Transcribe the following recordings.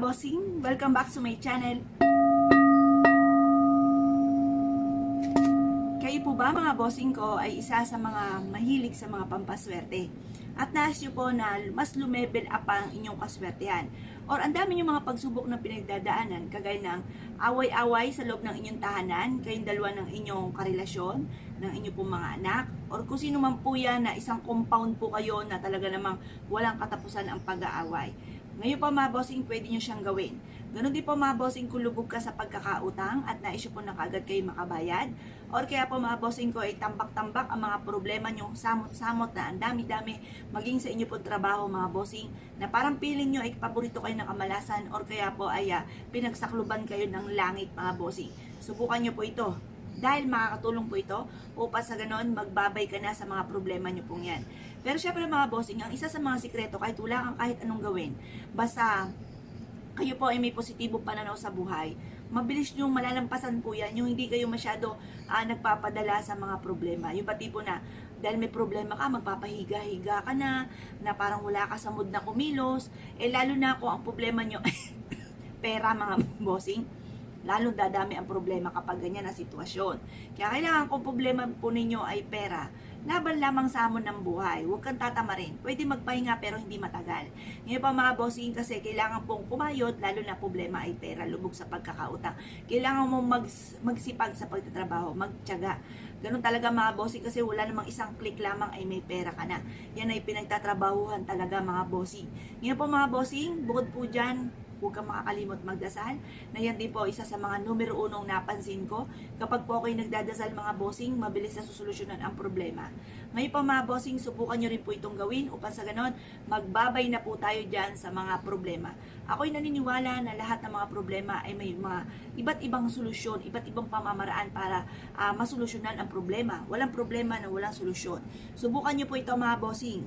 bossing, welcome back to my channel. Kayo po ba mga bossing ko ay isa sa mga mahilig sa mga pampaswerte? At nais nyo po na mas lumebel up ang inyong kaswertehan. Or ang dami nyo mga pagsubok na pinagdadaanan, kagaya ng away-away sa loob ng inyong tahanan, kayong dalawa ng inyong karelasyon, ng inyong pong mga anak, or kung sino man po yan na isang compound po kayo na talaga namang walang katapusan ang pag-aaway. Ngayon po mga bossing, pwede nyo siyang gawin. Ganon din po mga bossing, kung lubog ka sa pagkakautang at nais po na kaagad kayo makabayad. Or kaya po mga bossing ko ay tambak-tambak ang mga problema nyo, samot-samot na ang dami-dami maging sa inyo po trabaho mga bossing, na parang feeling nyo ay paborito kayo ng kamalasan or kaya po ay pinagsakluban kayo ng langit mga bossing. Subukan nyo po ito. Dahil makakatulong po ito upang sa ganon magbabay ka na sa mga problema nyo pong yan. Pero syempre mga bossing, ang isa sa mga sikreto, kahit wala kang kahit anong gawin, basta kayo po ay may positibong pananaw sa buhay, mabilis nyo malalampasan po yan, yung hindi kayo masyado nagpapadala sa mga problema. Yung pati po na dahil may problema ka, magpapahiga-higa ka na parang wala ka sa mood na kumilos, lalo na kung ang problema nyo pera mga bossing, lalong dadami ang problema kapag ganyan na sitwasyon. Kaya kailangan kung problema po ninyo ay pera, laban lamang sa hamon ng buhay. Huwag kang tatamarin. Pwede magpahinga pero hindi matagal. Ngayon pa mga bossing, kasi kailangan pong kumayod, lalo na problema ay pera, lubog sa pagkakautang. Kailangan mong magsipag sa pagtatrabaho, magtiyaga. Ganun talaga mga bossing, kasi wala namang isang click lamang ay may pera ka na. Yan ay pinagtatrabahuhan talaga mga bossing. Ngayon po mga bossing, bukod po dyan, huwag kang makakalimot magdasal, na yan din po isa sa mga numero unong napansin ko. Kapag po ako'y nagdadasal mga bossing, mabilis na susolusyonan ang problema. Ngayon pa mga bossing, subukan nyo rin po itong gawin upang sa ganon, magbabay na po tayo dyan sa mga problema. Ako'y naniniwala na lahat ng mga problema ay may mga iba't ibang solusyon, iba't ibang pamamaraan para masolusyonan ang problema. Walang problema na walang solusyon. Subukan nyo po ito mga bossing.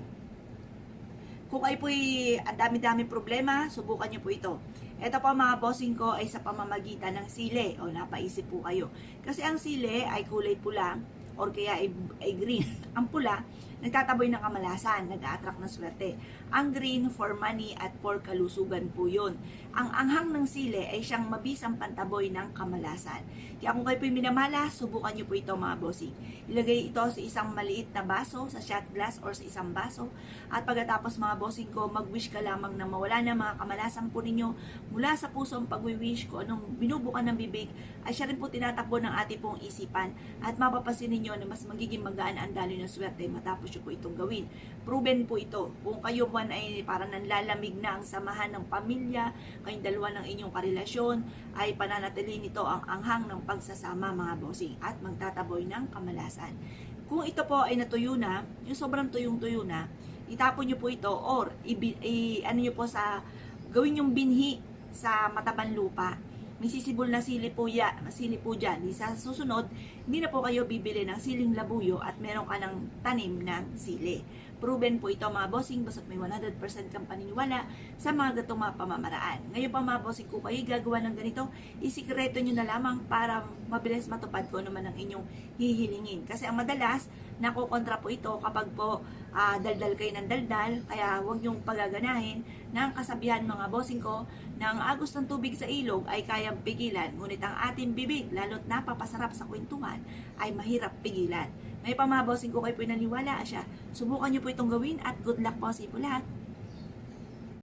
Kung ay po'y ang dami-dami problema, subukan nyo po ito. Ito po mga bossing ko ay sa pamamagitan ng sili. O napaisip po kayo. Kasi ang sili ay kulay pula or kaya ay green. Ang pula, nagtataboy ng kamalasan, nag-a-attract ng swerte. Ang green, for money at for kalusugan po yun. Ang anghang ng sili ay siyang mabisang pantaboy ng kamalasan. Kaya kung kayo po'y minamalas, subukan nyo po ito mga bossing. Ilagay ito sa isang maliit na baso, sa shot glass or sa isang baso. At pagkatapos mga bossing ko, mag-wish ka lamang na mawala na mga kamalasan po ninyo. Mula sa puso ang pag-wish ko, anong binubukan ng bibig, ay siya rin po tinatakbo ng ating pong isipan. At mapapasin ninyo na mas magiging magaan ang daloy ng swerte matapos nyo po itong gawin. Proven po ito. Kung kayo man ay parang nanlalamig na ang samahan ng pamilya, kayong dalawa ng inyong karelasyon, ay pananatili nito ang anghang ng pagsasama mga bossing at magtataboy ng kamalasan. Kung ito po ay natuyo na, yung sobrang tuyong-tuyo na, itapon nyo po ito or ano nyo po sa gawin yung binhi sa matabang lupa. May sisibol na sili po dyan. Sa susunod, hindi na po kayo bibili ng siling labuyo at meron ka ng tanim ng sili. Proven po ito mga bossing, basta't may 100% kang paniniwala sa mga gatong mga pamamaraan. Ngayon pa mga bossing, kung kayo gagawa ng ganito, isikreto nyo na lamang para mabilis matupad ko naman ang inyong hihilingin. Kasi ang madalas, nakukontra po ito kapag po daldal kayo ng daldal, kaya huwag nyong pagaganahin ng kasabihan mga bossing ko, ng agos ng tubig sa ilog ay kayang pigilan, ngunit ang ating bibig, lalo't napapasarap sa kwentuhan, ay mahirap pigilan. Ngayon pa mga bossing ko, kayo po naniwala siya, subukan nyo po itong gawin at good luck po sa ipo lahat.